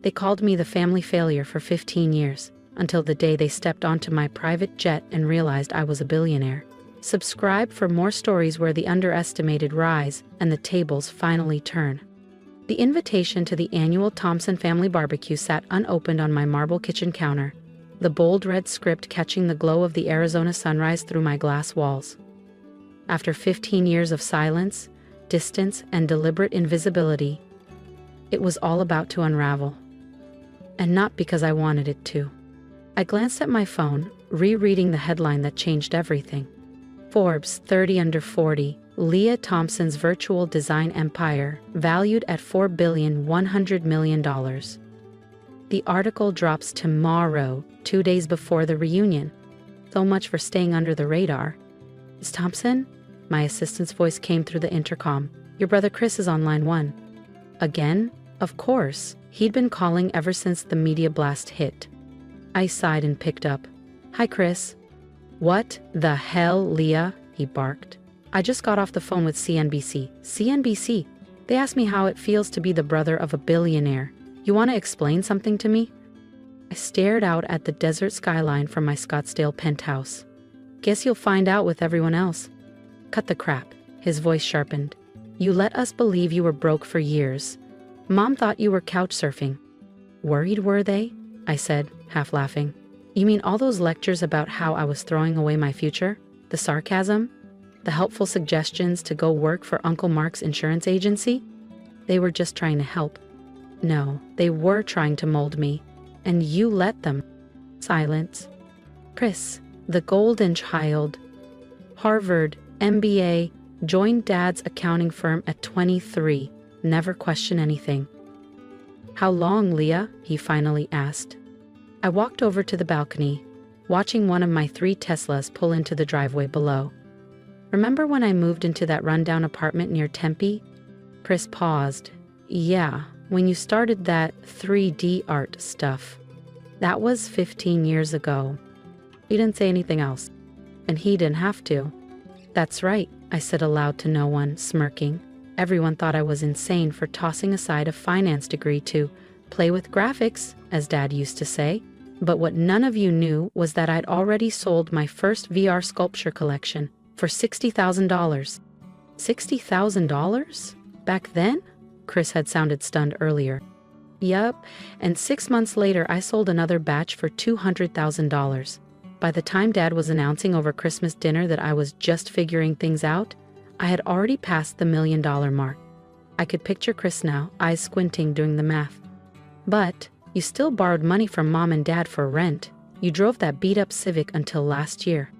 They called me the family failure for 15 years, until the day they stepped onto my private jet and realized I was a billionaire. Subscribe for more stories where the underestimated rise and the tables finally turn. The invitation to the annual Thompson family barbecue sat unopened on my marble kitchen counter, the bold red script catching the glow of the Arizona sunrise through my glass walls. After 15 years of silence, distance, and deliberate invisibility, it was all about to unravel. And not because I wanted it to. I glanced at my phone, rereading the headline that changed everything. Forbes 30 Under 40, Leah Thompson's virtual design empire, valued at $4.1 billion. The article drops tomorrow, 2 days before the reunion. So much for staying under the radar. Miss Thompson? My assistant's voice came through the intercom. Your brother Chris is on line 1. Again? Of course. He'd been calling ever since the media blast hit. I sighed and picked up. Hi, Chris. What the hell, Leah? He barked. I just got off the phone with CNBC. CNBC? They asked me how it feels to be the brother of a billionaire. You want to explain something to me? I stared out at the desert skyline from my Scottsdale penthouse. Guess you'll find out with everyone else. Cut the crap. His voice sharpened. You let us believe you were broke for years. Mom thought you were couch surfing. Worried, were they? I said, half laughing. You mean all those lectures about how I was throwing away my future? The sarcasm? The helpful suggestions to go work for Uncle Mark's insurance agency? They were just trying to help. No, they were trying to mold me. And you let them. Silence. Chris, the golden child. Harvard, MBA, joined Dad's accounting firm at 23. Never question anything. How long, Leah? He finally asked. I walked over to the balcony, watching one of my 3 Teslas pull into the driveway below. Remember when I moved into that rundown apartment near Tempe? Chris paused. Yeah, when you started that 3D art stuff. That was 15 years ago. He didn't say anything else, and he didn't have to. That's right, I said aloud to no one, smirking. Everyone thought I was insane for tossing aside a finance degree to play with graphics, as Dad used to say. But what none of you knew was that I'd already sold my first VR sculpture collection for $60,000. $60,000? Back then? Chris had sounded stunned earlier. Yup, and 6 months later I sold another batch for $200,000. By the time Dad was announcing over Christmas dinner that I was just figuring things out, I had already passed the $1 million mark. I could picture Chris now, eyes squinting doing the math. But you still borrowed money from Mom and Dad for rent. You drove that beat-up Civic until last year.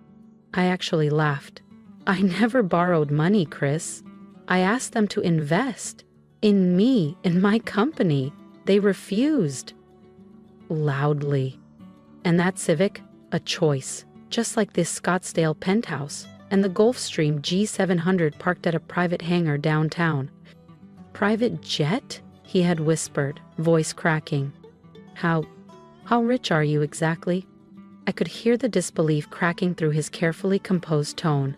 I actually laughed. I never borrowed money, Chris. I asked them to invest. In me, in my company. They refused. Loudly. And that Civic? A choice. Just like this Scottsdale penthouse. And the Gulfstream G700 parked at a private hangar downtown. Private jet? He had whispered, voice cracking. How rich are you exactly? I could hear the disbelief cracking through his carefully composed tone.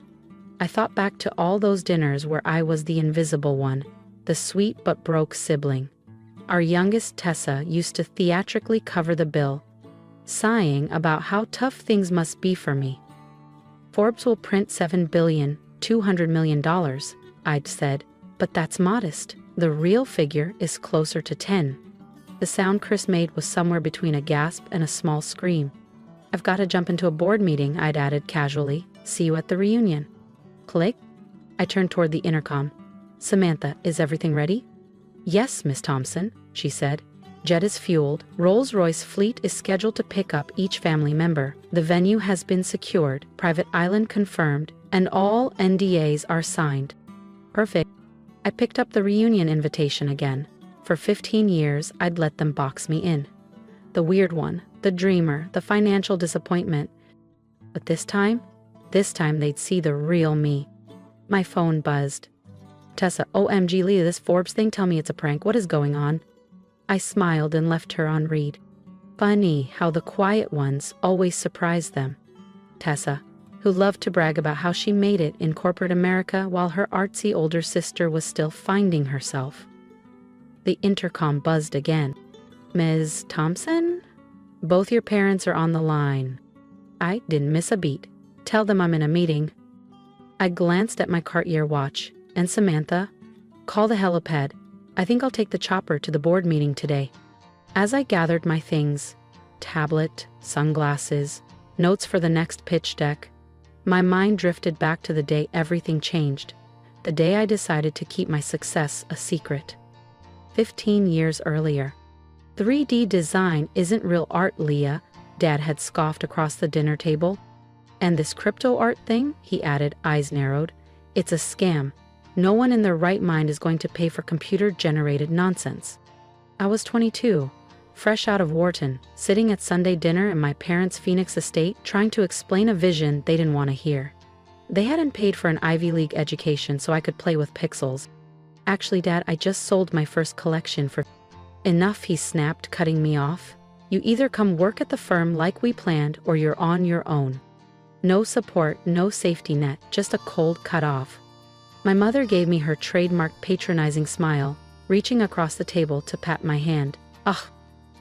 I thought back to all those dinners where I was the invisible one, the sweet but broke sibling. Our youngest Tessa used to theatrically cover the bill, sighing about how tough things must be for me. Forbes will print $7.2 billion, I'd said, but that's modest. The real figure is closer to 10. The sound Chris made was somewhere between a gasp and a small scream. I've got to jump into a board meeting, I'd added casually. See you at the reunion. Click. I turned toward the intercom. Samantha, is everything ready? Yes, Miss Thompson, she said. Jet is fueled. Rolls-Royce fleet is scheduled to pick up each family member. The venue has been secured, private island confirmed, and all NDAs are signed. Perfect. I picked up the reunion invitation again. For 15 years, I'd let them box me in. The weird one, the dreamer, the financial disappointment. But this time they'd see the real me. My phone buzzed. Tessa, OMG Leah, this Forbes thing, tell me it's a prank. What is going on? I smiled and left her on read. Funny how the quiet ones always surprise them. Tessa, who loved to brag about how she made it in corporate America while her artsy older sister was still finding herself. The intercom buzzed again. Ms. Thompson? Both your parents are on the line. I didn't miss a beat. Tell them I'm in a meeting. I glanced at my Cartier watch. And Samantha? Call the helipad. I think I'll take the chopper to the board meeting today. As I gathered my things, tablet, sunglasses, notes for the next pitch deck, my mind drifted back to the day everything changed, the day I decided to keep my success a secret. 15 years earlier. 3D design isn't real art, Leah, Dad had scoffed across the dinner table. And this crypto art thing, he added, eyes narrowed, it's a scam. No one in their right mind is going to pay for computer-generated nonsense. I was 22, fresh out of Wharton, sitting at Sunday dinner in my parents' Phoenix estate trying to explain a vision they didn't want to hear. They hadn't paid for an Ivy League education so I could play with pixels. Actually, Dad, I just sold my first collection for enough, he snapped, cutting me off. You either come work at the firm like we planned or you're on your own. No support, no safety net, just a cold cut-off. My mother gave me her trademark patronizing smile, reaching across the table to pat my hand. Ugh,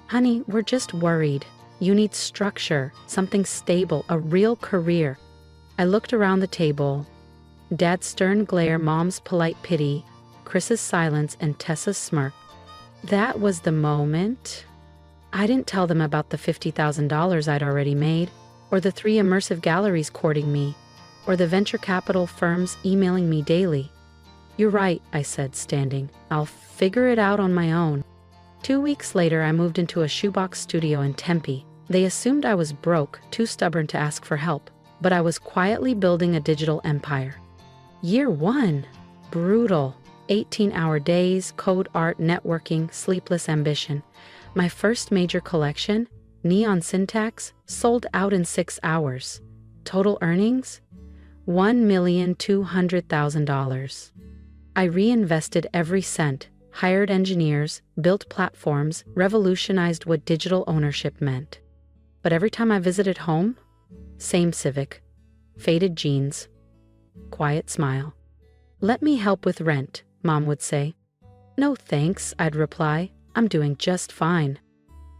honey, we're just worried. You need structure, something stable, a real career. I looked around the table. Dad's stern glare, Mom's polite pity, Chris's silence, and Tessa's smirk. That was the moment. I didn't tell them about the $50,000 I'd already made, or the 3 immersive galleries courting me, or the venture capital firms emailing me daily. You're right, I said, standing. I'll figure it out on my own. 2 weeks later, I moved into a shoebox studio in Tempe. They assumed I was broke, too stubborn to ask for help, but I was quietly building a digital empire. Year 1. Brutal. 18-hour days, code art, networking, sleepless ambition. My first major collection, Neon Syntax, sold out in 6 hours. Total earnings? $1,200,000. I reinvested every cent, hired engineers, built platforms, revolutionized what digital ownership meant. But every time I visited home, same Civic, faded jeans, quiet smile. Let me help with rent, Mom would say. No thanks, I'd reply. I'm doing just fine.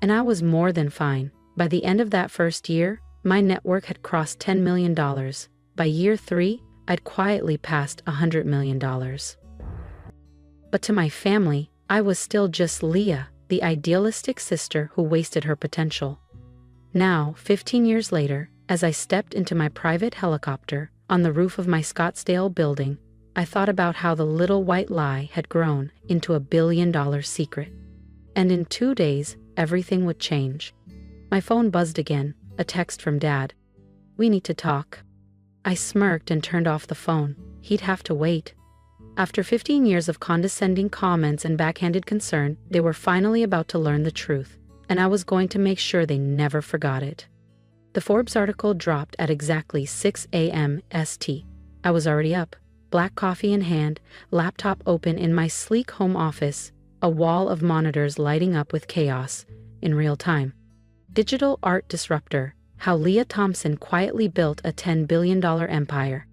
And I was more than fine. By the end of that first year, my network had crossed $10 million. By year 3, I'd quietly passed $100 million. But to my family, I was still just Leah, the idealistic sister who wasted her potential. Now, 15 years later, as I stepped into my private helicopter on the roof of my Scottsdale building, I thought about how the little white lie had grown into a billion-dollar secret. And in 2 days, everything would change. My phone buzzed again, a text from Dad. We need to talk. I smirked and turned off the phone. He'd have to wait. After 15 years of condescending comments and backhanded concern, they were finally about to learn the truth, and I was going to make sure they never forgot it. The Forbes article dropped at exactly 6 a.m. ST. I was already up, black coffee in hand, laptop open in my sleek home office, a wall of monitors lighting up with chaos in real time. Digital art disruptor, how Leah Thompson quietly built a $10 billion empire.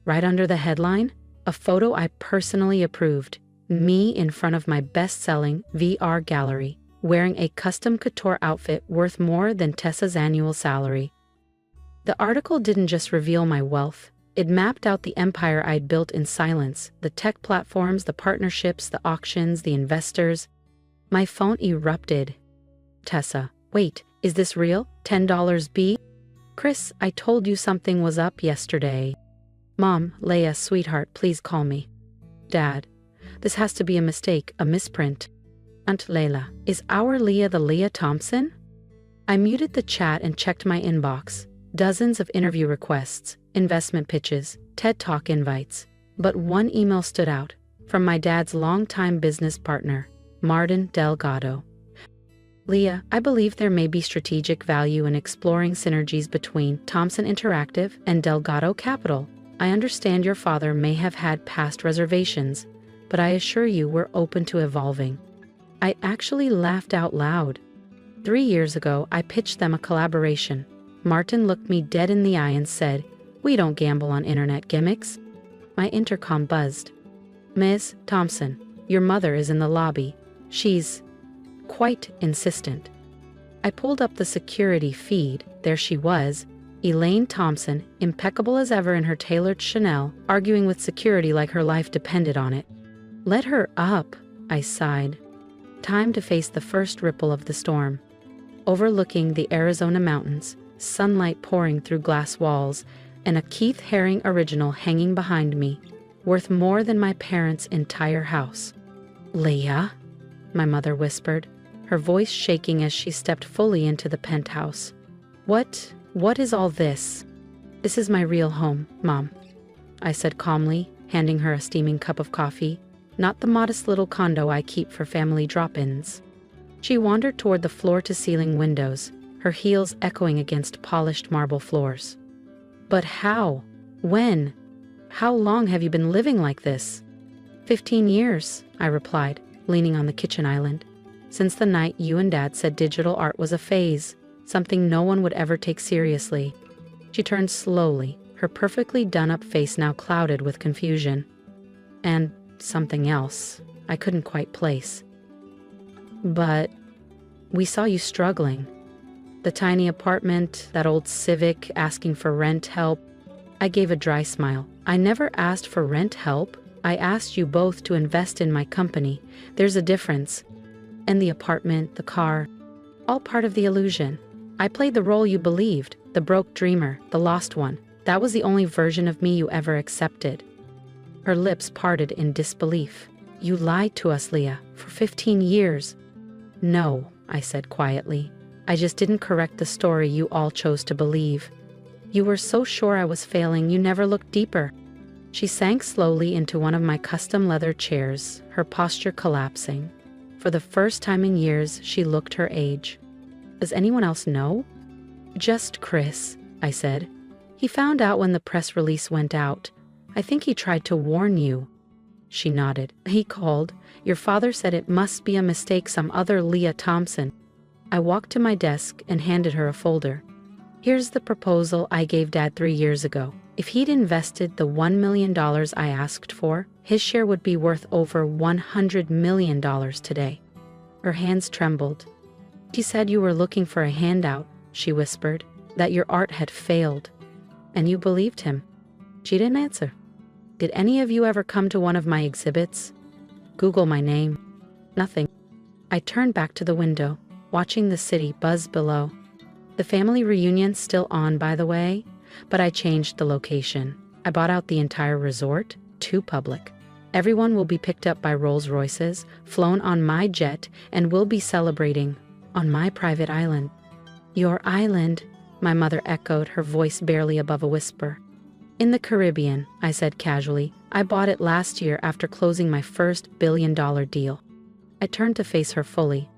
Right under the headline, a photo I personally approved, me in front of my best-selling VR gallery, wearing a custom couture outfit worth more than Tessa's annual salary. The article didn't just reveal my wealth, it mapped out the empire I'd built in silence, the tech platforms, the partnerships, the auctions, the investors. My phone erupted. Tessa, wait, is this real? $10 B? Chris, I told you something was up yesterday. Mom, Leia, sweetheart, please call me. Dad, this has to be a mistake, a misprint. Aunt Layla, is our Leah the Leah Thompson? I muted the chat and checked my inbox. Dozens of interview requests, investment pitches, TED Talk invites. But one email stood out, from my dad's longtime business partner, Martin Delgado. Leah, I believe there may be strategic value in exploring synergies between Thompson Interactive and Delgado Capital. I understand your father may have had past reservations, but I assure you we're open to evolving. I actually laughed out loud. 3 years ago, I pitched them a collaboration. Martin looked me dead in the eye and said, "We don't gamble on internet gimmicks." My intercom buzzed. "Ms. Thompson, your mother is in the lobby. She's quite insistent. I pulled up the security feed. There she was, Elaine Thompson, impeccable as ever in her tailored Chanel, arguing with security like her life depended on it. Let her up, I sighed. Time to face the first ripple of the storm. Overlooking the Arizona mountains, sunlight pouring through glass walls, and a Keith Haring original hanging behind me, worth more than my parents' entire house. Leah, my mother whispered, her voice shaking as she stepped fully into the penthouse. What is all this? This is my real home, Mom, I said calmly, handing her a steaming cup of coffee, not the modest little condo I keep for family drop-ins. She wandered toward the floor-to-ceiling windows, her heels echoing against polished marble floors. But how? When? How long have you been living like this? 15 years, I replied, leaning on the kitchen island. Since the night you and Dad said digital art was a phase, something no one would ever take seriously. She turned slowly, her perfectly done-up face now clouded with confusion. And something else I couldn't quite place. But we saw you struggling. The tiny apartment, that old Civic asking for rent help. I gave a dry smile. I never asked for rent help. I asked you both to invest in my company. There's a difference. And the apartment, the car, all part of the illusion. I played the role you believed, the broke dreamer, the lost one. That was the only version of me you ever accepted. Her lips parted in disbelief. You lied to us, Leah, for 15 years. No, I said quietly. I just didn't correct the story you all chose to believe. You were so sure I was failing, you never looked deeper. She sank slowly into one of my custom leather chairs, her posture collapsing. For the first time in years, she looked her age. Does anyone else know? Just Chris, I said. He found out when the press release went out. I think he tried to warn you. She nodded. He called. Your father said it must be a mistake, some other Leah Thompson. I walked to my desk and handed her a folder. Here's the proposal I gave Dad 3 years ago. If he'd invested the $1 million I asked for, his share would be worth over $100 million today. Her hands trembled. He said you were looking for a handout, she whispered, that your art had failed. And you believed him. She didn't answer. Did any of you ever come to one of my exhibits? Google my name. Nothing. I turned back to the window, watching the city buzz below. The family reunion's still on, by the way, but I changed the location. I bought out the entire resort, too public. Everyone will be picked up by Rolls-Royces, flown on my jet, and we'll be celebrating on my private island. Your island, my mother echoed, her voice barely above a whisper. In the Caribbean, I said casually. I bought it last year after closing my first billion-dollar deal. I turned to face her fully.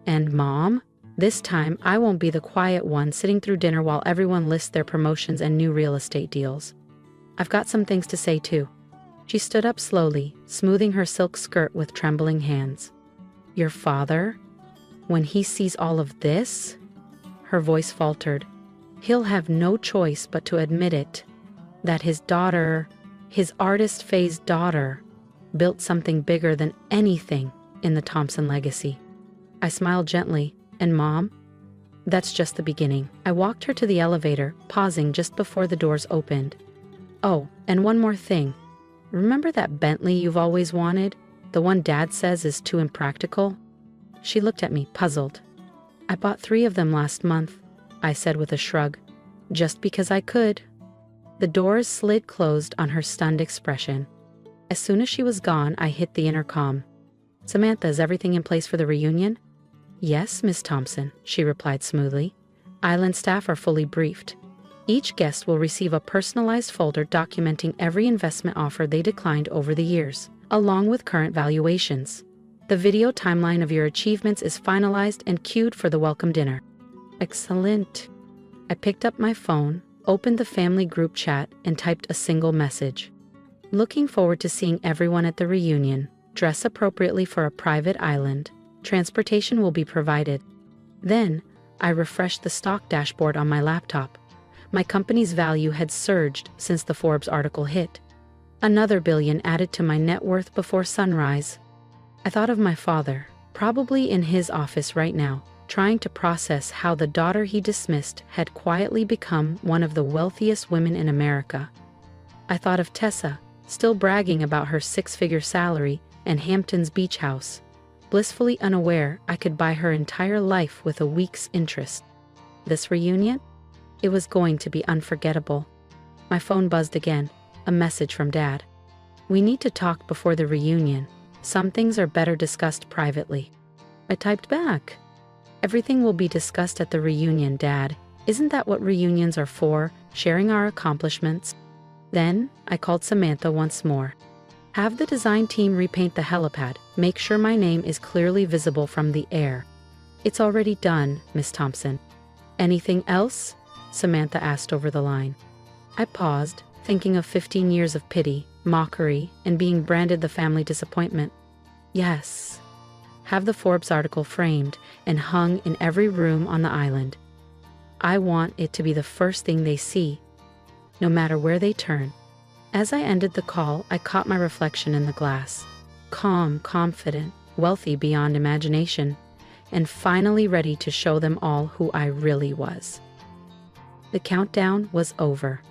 And Mom? This time, I won't be the quiet one sitting through dinner while everyone lists their promotions and new real estate deals. I've got some things to say too. She stood up slowly, smoothing her silk skirt with trembling hands. Your father? When he sees all of this? Her voice faltered. He'll have no choice but to admit it. That his daughter, his artist phase daughter, built something bigger than anything in the Thompson legacy. I smiled gently. And Mom? That's just the beginning. I walked her to the elevator, pausing just before the doors opened. Oh, and one more thing. Remember that Bentley you've always wanted? The one Dad says is too impractical? She looked at me, puzzled. I bought 3 of them last month, I said with a shrug. Just because I could. The doors slid closed on her stunned expression. As soon as she was gone, I hit the intercom. Samantha, is everything in place for the reunion? Yes, Miss Thompson, she replied smoothly. Island staff are fully briefed. Each guest will receive a personalized folder documenting every investment offer they declined over the years, along with current valuations. The video timeline of your achievements is finalized and queued for the welcome dinner. Excellent. I picked up my phone, opened the family group chat, and typed a single message. Looking forward to seeing everyone at the reunion. Dress appropriately for a private island. Transportation will be provided. Then, I refreshed the stock dashboard on my laptop. My company's value had surged since the Forbes article hit. Another $1 billion added to my net worth before sunrise. I thought of my father, probably in his office right now, trying to process how the daughter he dismissed had quietly become one of the wealthiest women in America. I thought of Tessa, still bragging about her six-figure salary and Hampton's beach house, blissfully unaware I could buy her entire life with a week's interest. This reunion? It was going to be unforgettable. My phone buzzed again, a message from Dad. "We need to talk before the reunion. Some things are better discussed privately." I typed back, "Everything will be discussed at the reunion, Dad. Isn't that what reunions are for, sharing our accomplishments?" Then I called Samantha once more. "Have the design team repaint the helipad. Make sure my name is clearly visible from the air." "It's already done, Miss Thompson." "Anything else?" Samantha asked over the line. I paused, thinking of 15 years of pity, mockery, and being branded the family disappointment. "Yes. Have the Forbes article framed and hung in every room on the island. I want it to be the first thing they see, no matter where they turn." As I ended the call, I caught my reflection in the glass. Calm, confident, wealthy beyond imagination, and finally ready to show them all who I really was. The countdown was over.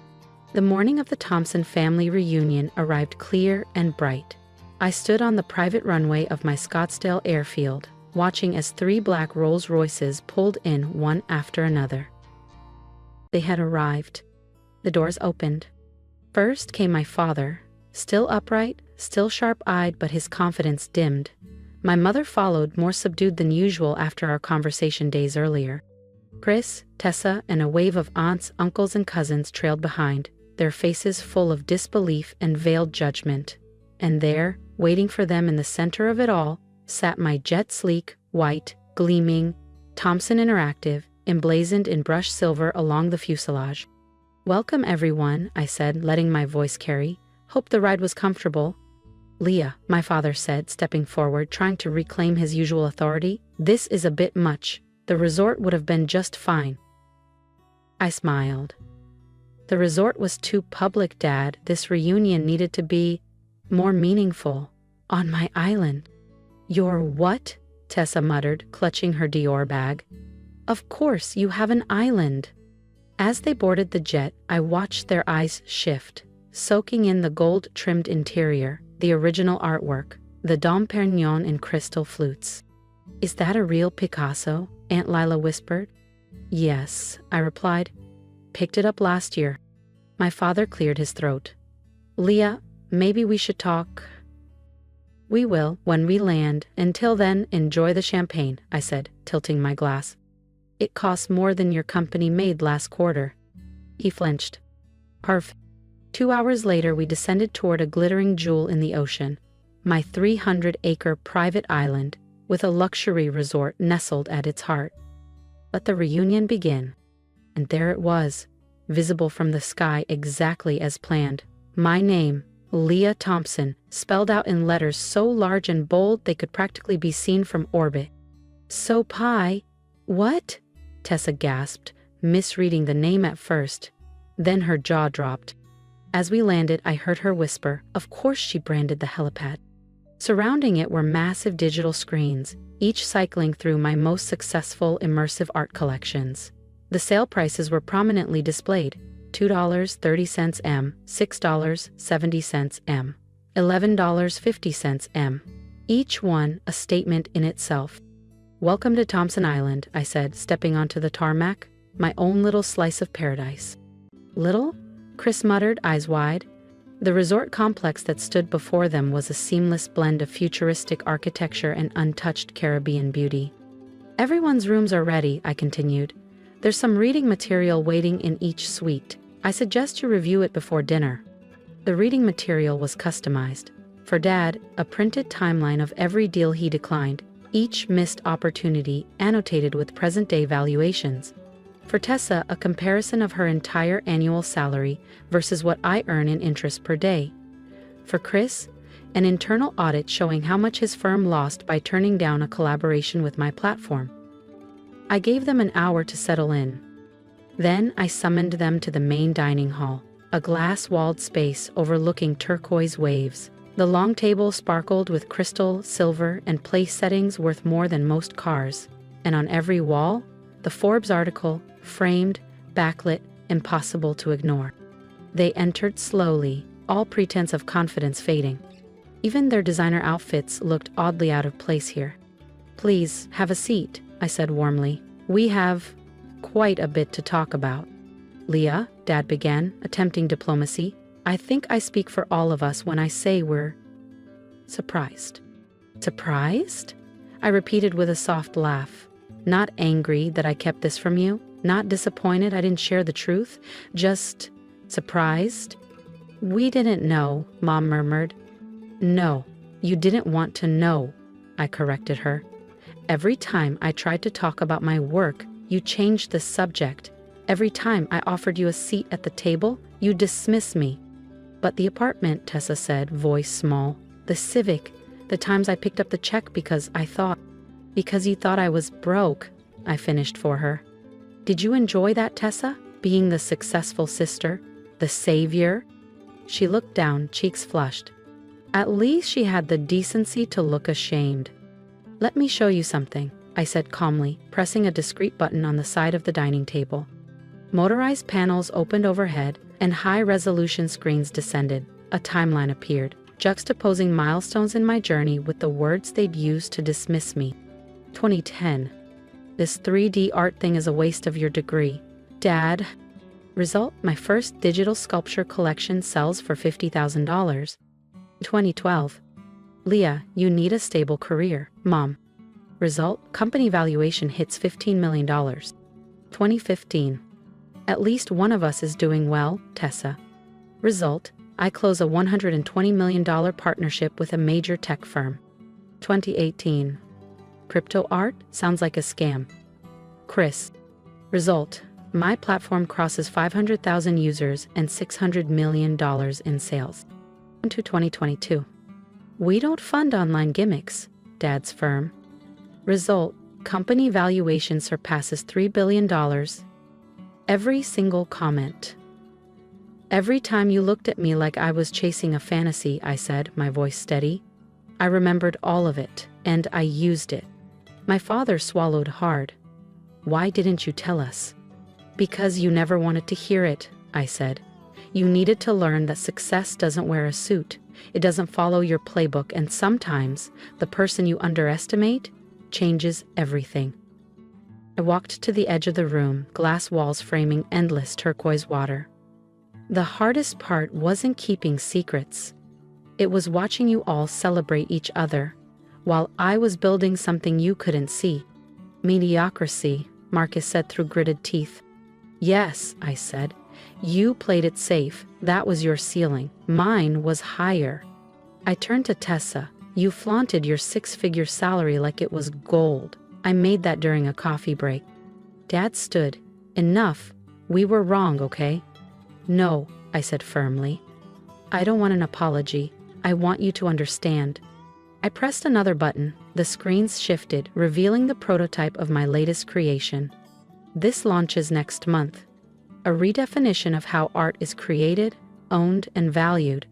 The morning of the Thompson family reunion arrived clear and bright. I stood on the private runway of my Scottsdale airfield, watching as 3 black Rolls-Royces pulled in one after another. They had arrived. The doors opened. First came my father, still upright, still sharp-eyed, but his confidence dimmed. My mother followed, more subdued than usual after our conversation days earlier. Chris, Tessa, and a wave of aunts, uncles, and cousins trailed behind, their faces full of disbelief and veiled judgment. And there, waiting for them in the center of it all, sat my jet-sleek, white, gleaming Thompson Interactive, emblazoned in brushed silver along the fuselage. "Welcome, everyone," I said, letting my voice carry. "Hope the ride was comfortable." "Leah," my father said, stepping forward, trying to reclaim his usual authority, "this is a bit much. The resort would have been just fine." I smiled. "The resort was too public, Dad. This reunion needed to be more meaningful. On my island." "Your what?" Tessa muttered, clutching her Dior bag. "Of course, you have an island." As they boarded the jet, I watched their eyes shift, soaking in the gold-trimmed interior, the original artwork, the Dom Perignon in crystal flutes. "Is that a real Picasso?" Aunt Lila whispered. "Yes," I replied. "Picked it up last year." My father cleared his throat. "Leah, maybe we should talk." "We will, when we land. Until then, enjoy the champagne," I said, tilting my glass. "It costs more than your company made last quarter." He flinched. "Perfect." 2 hours later, we descended toward a glittering jewel in the ocean, my 300-acre private island, with a luxury resort nestled at its heart. Let the reunion begin. And there it was, visible from the sky exactly as planned. My name, Leah Thompson, spelled out in letters so large and bold they could practically be seen from orbit. "So Pi, what?" Tessa gasped, misreading the name at first. Then her jaw dropped. As we landed, I heard her whisper, "Of course she branded the helipad." Surrounding it were massive digital screens, each cycling through my most successful immersive art collections. The sale prices were prominently displayed: $2.30 M, $6.70 M, $11.50 M. Each one a statement in itself. "Welcome to Thompson Island," I said, stepping onto the tarmac, "my own little slice of paradise." "Little?" Chris muttered, eyes wide. The resort complex that stood before them was a seamless blend of futuristic architecture and untouched Caribbean beauty. "Everyone's rooms are ready," I continued. "There's some reading material waiting in each suite. I suggest you review it before dinner." The reading material was customized. For Dad, a printed timeline of every deal he declined, each missed opportunity annotated with present-day valuations. For Tessa, a comparison of her entire annual salary versus what I earn in interest per day. For Chris, an internal audit showing how much his firm lost by turning down a collaboration with my platform. I gave them an hour to settle in. Then I summoned them to the main dining hall, a glass-walled space overlooking turquoise waves, The long table sparkled with crystal, silver, and place settings worth more than most cars, and on every wall, the Forbes article, framed, backlit, impossible to ignore. They entered slowly, all pretense of confidence fading. Even their designer outfits looked oddly out of place here. "Please, have a seat," I said warmly. "We have quite a bit to talk about." "Leah," Dad began, attempting diplomacy, "I think I speak for all of us when I say we're surprised." "Surprised?" I repeated with a soft laugh. Not angry that I kept this from you, not disappointed I didn't share the truth, just surprised. "We didn't know," Mom murmured. "No, you didn't want to know," I corrected her. "Every time I tried to talk about my work, you changed the subject. Every time I offered you a seat at the table, you dismissed me." "But the apartment," Tessa said, voice small. "The Civic, the times I picked up the check because you thought I was broke," I finished for her. "Did you enjoy that, Tessa? Being the successful sister? The savior?" She looked down, cheeks flushed. At least she had the decency to look ashamed. "Let me show you something," I said calmly, pressing a discreet button on the side of the dining table. Motorized panels opened overhead, and high-resolution screens descended. A timeline appeared, juxtaposing milestones in my journey with the words they'd used to dismiss me. 2010. "This 3D art thing is a waste of your degree, Dad." Result: my first digital sculpture collection sells for $50,000. 2012. "Leah, you need a stable career, Mom." Result: company valuation hits $15 million. 2015. "At least one of us is doing well, Tessa." Result: I close a $120 million partnership with a major tech firm. 2018. "Crypto art sounds like a scam, Chris." Result: my platform crosses 500,000 users and $600 million in sales. To 2022. "We don't fund online gimmicks, Dad's firm." Result: company valuation surpasses $3 billion. Every single comment. "Every time you looked at me like I was chasing a fantasy," I said, my voice steady. "I remembered all of it, and I used it." My father swallowed hard. "Why didn't you tell us?" "Because you never wanted to hear it," I said. "You needed to learn that success doesn't wear a suit. It doesn't follow your playbook, and sometimes the person you underestimate changes everything." I walked to the edge of the room, glass walls framing endless turquoise water. "The hardest part wasn't keeping secrets. It was watching you all celebrate each other, while I was building something you couldn't see." "Mediocrity," Marcus said through gritted teeth. "Yes," I said. "You played it safe. That was your ceiling. Mine was higher." I turned to Tessa. "You flaunted your six-figure salary like it was gold. I made that during a coffee break." Dad stood. "Enough. We were wrong, okay?" "No," I said firmly. "I don't want an apology. I want you to understand." I pressed another button. The screens shifted, revealing the prototype of my latest creation. "This launches next month. A redefinition of how art is created, owned, and valued.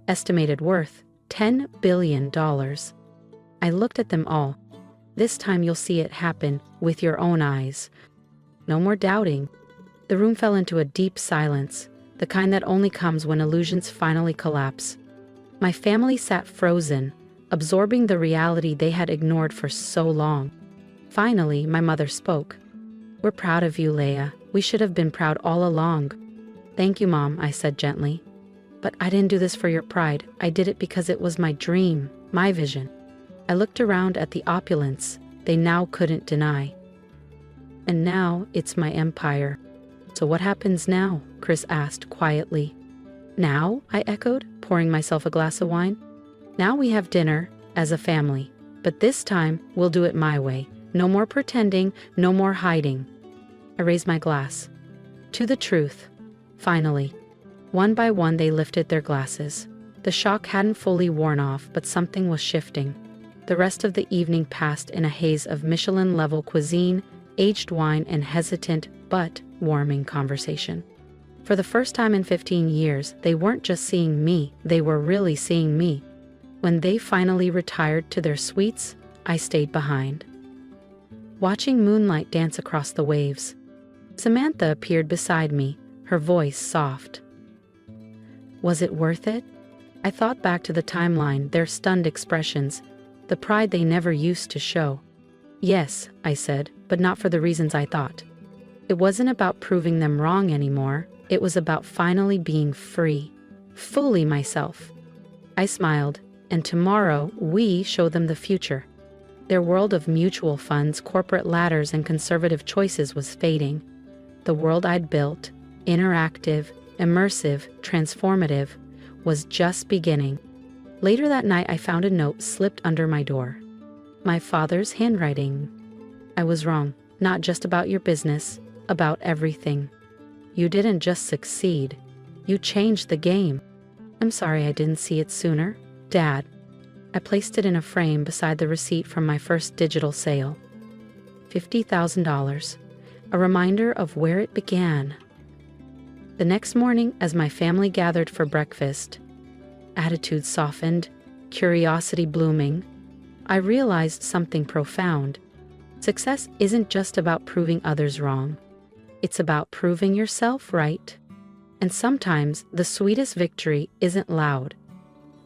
Estimated worth $10 billion. I looked at them all. "This time you'll see it happen with your own eyes. No more doubting." The room fell into a deep silence, the kind that only comes when illusions finally collapse. My family sat frozen, absorbing the reality they had ignored for so long. Finally, my mother spoke. "We're proud of you, Leah. We should have been proud all along." "Thank you, Mom," I said gently. "But I didn't do this for your pride. I did it because it was my dream, my vision." I looked around at the opulence they now couldn't deny. "And now it's my empire." "So what happens now?" Chris asked quietly. "Now?" I echoed, pouring myself a glass of wine. "Now we have dinner, as a family. But this time, we'll do it my way. No more pretending, no more hiding." I raised my glass. "To the truth." Finally. One by one they lifted their glasses. The shock hadn't fully worn off, but something was shifting. The rest of the evening passed in a haze of Michelin-level cuisine, aged wine, and hesitant but warming conversation. For the first time in 15 years, they weren't just seeing me, they were really seeing me. When they finally retired to their suites, I stayed behind, watching moonlight dance across the waves. Samantha appeared beside me, her voice soft. Was it worth it? I thought back to the timeline, their stunned expressions, the pride they never used to show. Yes, I said, but not for the reasons I thought. It wasn't about proving them wrong anymore, it was about finally being free, fully myself. I smiled, and tomorrow we show them the future. Their world of mutual funds, corporate ladders, and conservative choices was fading. The world I'd built, interactive, immersive, transformative, was just beginning. Later that night, I found a note slipped under my door. My father's handwriting. I was wrong, not just about your business, about everything. You didn't just succeed, you changed the game. I'm sorry I didn't see it sooner, Dad. I placed it in a frame beside the receipt from my first digital sale. $50,000, a reminder of where it began. The next morning, as my family gathered for breakfast, attitudes softened, curiosity blooming, I realized something profound. Success isn't just about proving others wrong. It's about proving yourself right. And sometimes the sweetest victory isn't loud.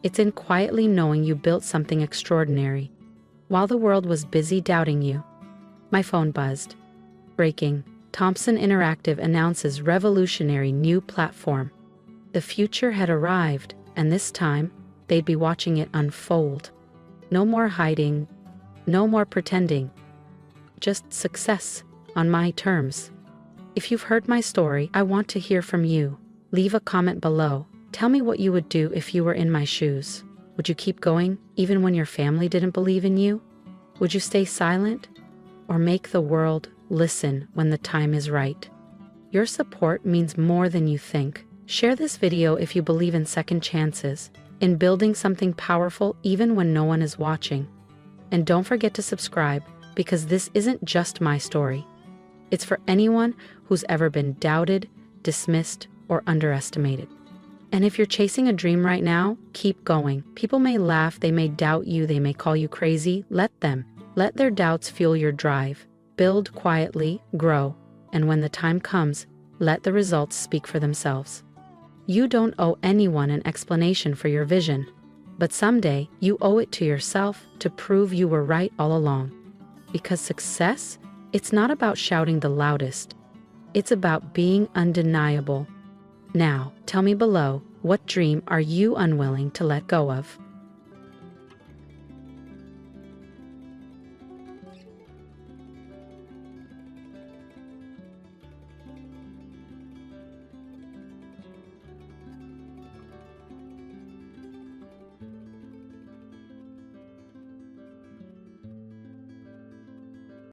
It's in quietly knowing you built something extraordinary, while the world was busy doubting you. My phone buzzed. Breaking. Thomson Interactive announces revolutionary new platform. The future had arrived, and this time, they'd be watching it unfold. No more hiding, no more pretending. Just success, on my terms. If you've heard my story, I want to hear from you. Leave a comment below. Tell me what you would do if you were in my shoes. Would you keep going, even when your family didn't believe in you? Would you stay silent? Or make the world listen when the time is right? Your support means more than you think. Share this video if you believe in second chances, in building something powerful even when no one is watching. And don't forget to subscribe, because this isn't just my story. It's for anyone who's ever been doubted, dismissed, or underestimated. And if you're chasing a dream right now, keep going. People may laugh, they may doubt you, they may call you crazy. Let them. Let their doubts fuel your drive. Build quietly, grow, and when the time comes, let the results speak for themselves. You don't owe anyone an explanation for your vision, but someday you owe it to yourself to prove you were right all along. Because success, it's not about shouting the loudest. It's about being undeniable. Now, tell me below, what dream are you unwilling to let go of?